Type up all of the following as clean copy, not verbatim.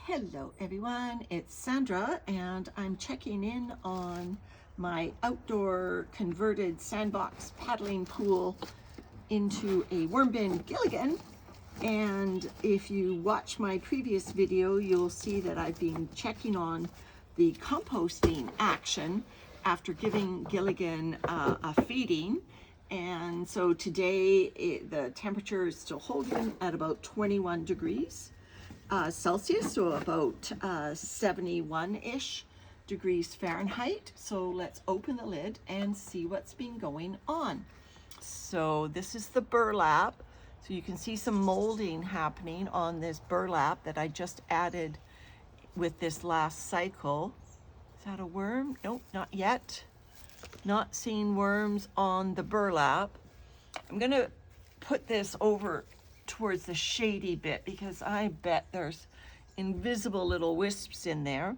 Hello everyone, it's Sandra and I'm checking in on my outdoor converted sandbox paddling pool into a worm bin Gilligan. And if you watch my previous video, you'll see that I've been checking on the composting action after giving Gilligan a feeding. And so today the temperature is still holding at about 21 degrees. Celsius, so about 71-ish degrees Fahrenheit. So let's open the lid and see what's been going on. So this is the burlap. So you can see some molding happening on this burlap that I just added with this last cycle. Is that a worm? Nope, not yet. Not seeing worms on the burlap. I'm gonna put this over towards the shady bit because I bet there's invisible little wisps in there.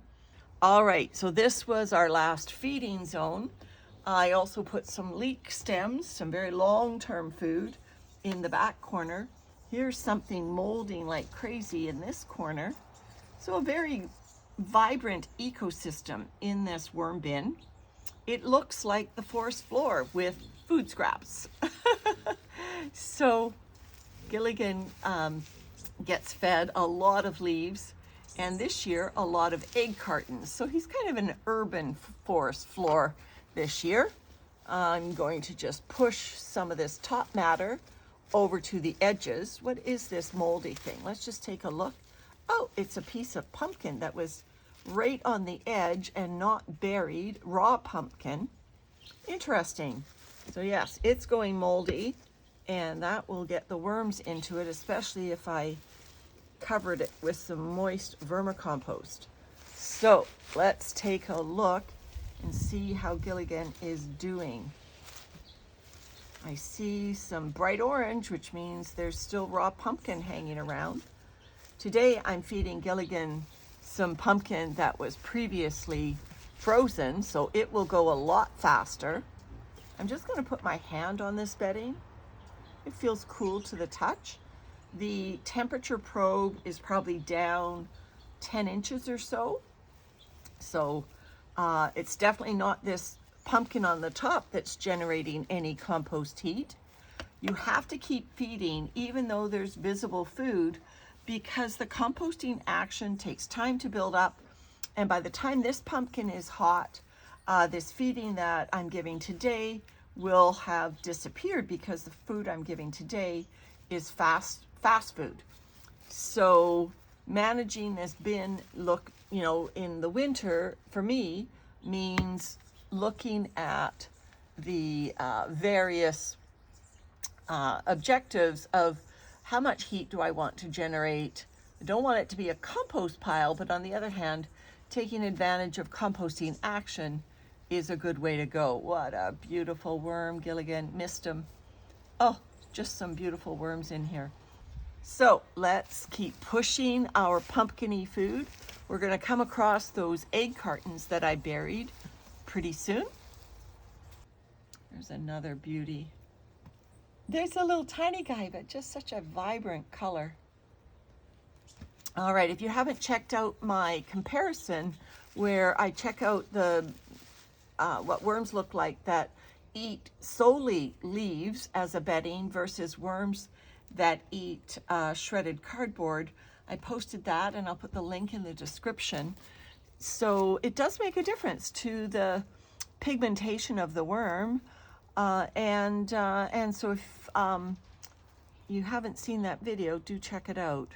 All right, so this was our last feeding zone. I also put some leek stems, some very long-term food in the back corner. Here's something molding like crazy in this corner. So a very vibrant ecosystem in this worm bin. It looks like the forest floor with food scraps. So Gilligan gets fed a lot of leaves, and this year a lot of egg cartons. So he's kind of an urban forest floor this year. I'm going to just push some of this top matter over to the edges. What is this moldy thing? Let's just take a look. Oh, it's a piece of pumpkin that was right on the edge and not buried, raw pumpkin. Interesting. So yes, it's going moldy, and that will get the worms into it, especially if I covered it with some moist vermicompost. So let's take a look and see how Gilligan is doing. I see some bright orange, which means there's still raw pumpkin hanging around. Today I'm feeding Gilligan some pumpkin that was previously frozen, so it will go a lot faster. I'm just going to put my hand on this bedding. It feels cool to the touch. The temperature probe is probably down 10 inches or so. So it's definitely not this pumpkin on the top that's generating any compost heat. You have to keep feeding even though there's visible food, because the composting action takes time to build up. And by the time this pumpkin is hot, this feeding that I'm giving today will have disappeared because the food I'm giving today is fast food. So managing this bin in the winter for me means looking at the various objectives of how much heat do I want to generate. I don't want it to be a compost pile, but on the other hand, taking advantage of composting action is a good way to go. What a beautiful worm, Gilligan. Missed him. Oh, just some beautiful worms in here. So let's keep pushing our pumpkin-y food. We're going to come across those egg cartons that I buried pretty soon. There's another beauty. There's a little tiny guy, but just such a vibrant color. All right, if you haven't checked out my comparison where I check out the what worms look like that eat solely leaves as a bedding versus worms that eat shredded cardboard, I posted that and I'll put the link in the description. So it does make a difference to the pigmentation of the worm. And so if you haven't seen that video, do check it out.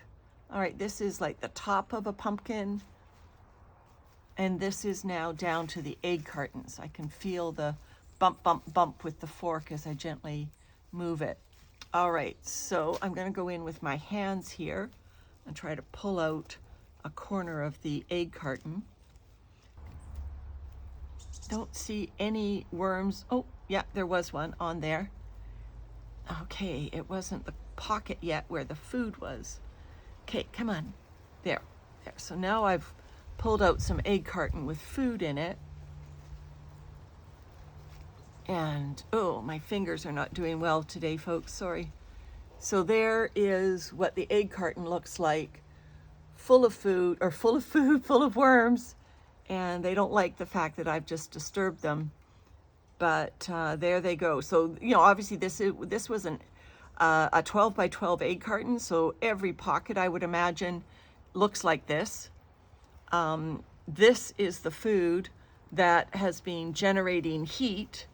All right, this is like the top of a pumpkin, and this is now down to the egg cartons. I can feel the bump, bump, bump with the fork as I gently move it. All right, so I'm gonna go in with my hands here and try to pull out a corner of the egg carton. Don't see any worms. Oh, yeah, there was one on there. Okay, it wasn't the pocket yet where the food was. Okay, come on. There. So now I've pulled out some egg carton with food in it. And, oh, my fingers are not doing well today, folks. Sorry. So there is what the egg carton looks like full of food, full of worms, and they don't like the fact that I've just disturbed them. But there they go. So, you know, obviously this was a 12 by 12 egg carton, so every pocket, I would imagine, looks like this. This is the food that has been generating heat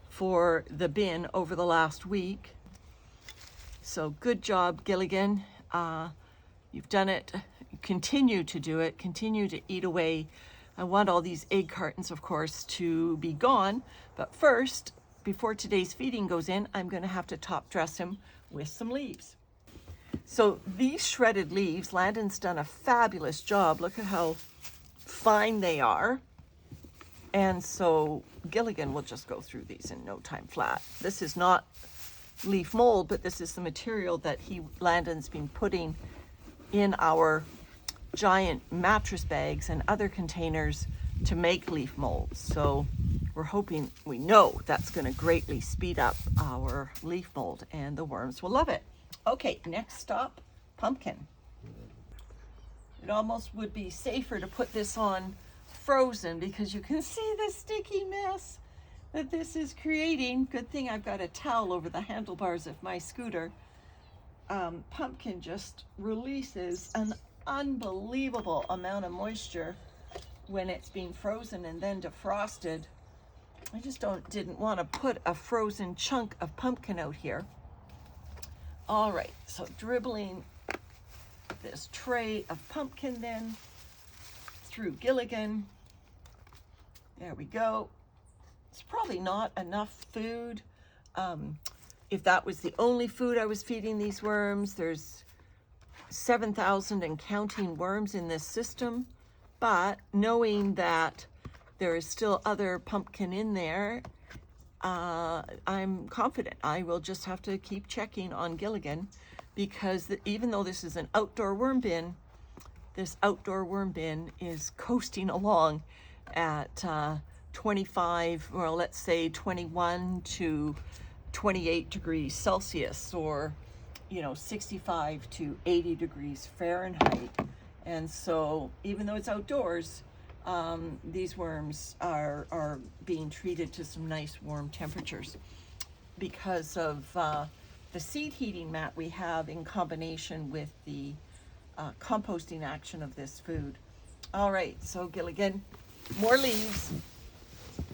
for the bin over the last week. So good job, Gilligan. You've done it. Continue to do it. Continue to eat away. I want all these egg cartons, of course, to be gone. But first, before today's feeding goes in, I'm going to have to top dress him with some leaves. So these shredded leaves, Landon's done a fabulous job. Look at how fine they are. And so Gilligan will just go through these in no time flat. This is not leaf mold, but this is the material that Landon's been putting in our giant mattress bags and other containers to make leaf molds. So we're hoping, we know that's going to greatly speed up our leaf mold, and the worms will love it. Okay, next stop, pumpkin. It almost would be safer to put this on frozen because you can see the sticky mess that this is creating. Good thing I've got a towel over the handlebars of my scooter. Pumpkin just releases an unbelievable amount of moisture when it's being frozen and then defrosted. I just didn't want to put a frozen chunk of pumpkin out here. All right, so dribbling this tray of pumpkin then through Gilligan. There we go. It's probably not enough food. If that was the only food I was feeding these worms, there's 7,000 and counting worms in this system. But knowing that there is still other pumpkin in there, I'm confident. I will just have to keep checking on Gilligan, because even though this is an outdoor worm bin, this outdoor worm bin is coasting along at 25, well, let's say 21 to 28 degrees Celsius, or, you know, 65 to 80 degrees Fahrenheit. And so even though it's outdoors, these worms are being treated to some nice warm temperatures because of the seed heating mat we have in combination with the composting action of this food. All right, so Gilligan, more leaves.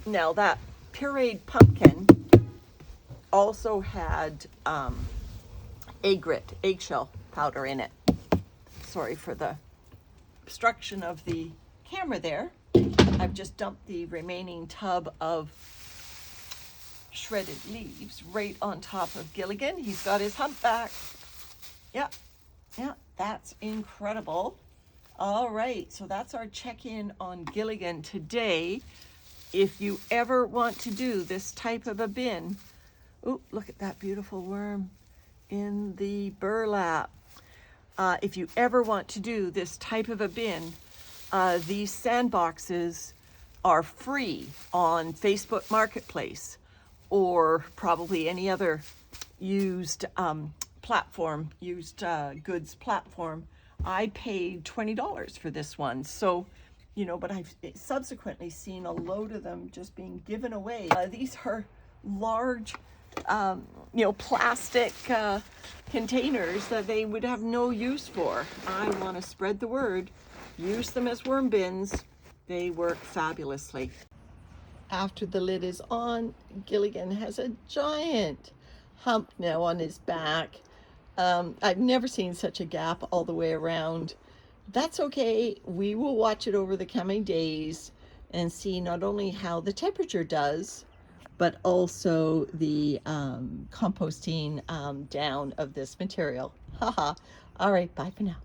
Now that pureed pumpkin also had eggshell powder in it. Sorry for the obstruction of the camera there. I've just dumped the remaining tub of shredded leaves right on top of Gilligan. He's got his humpback. Yeah, that's incredible. All right, so that's our check-in on Gilligan today. If you ever want to do this type of a bin, oh, look at that beautiful worm in the burlap. If you ever want to do this type of a bin, these sandboxes are free on Facebook Marketplace, or probably any other used platform, goods platform. I paid $20 for this one. So, you know, but I've subsequently seen a load of them just being given away. These are large, plastic containers that they would have no use for. I want to spread the word. Use them as worm bins. They work fabulously. After the lid is on, Gilligan has a giant hump now on his back. I've never seen such a gap all the way around. That's okay. We will watch it over the coming days and see not only how the temperature does, but also the composting down of this material. Haha. All right, bye for now.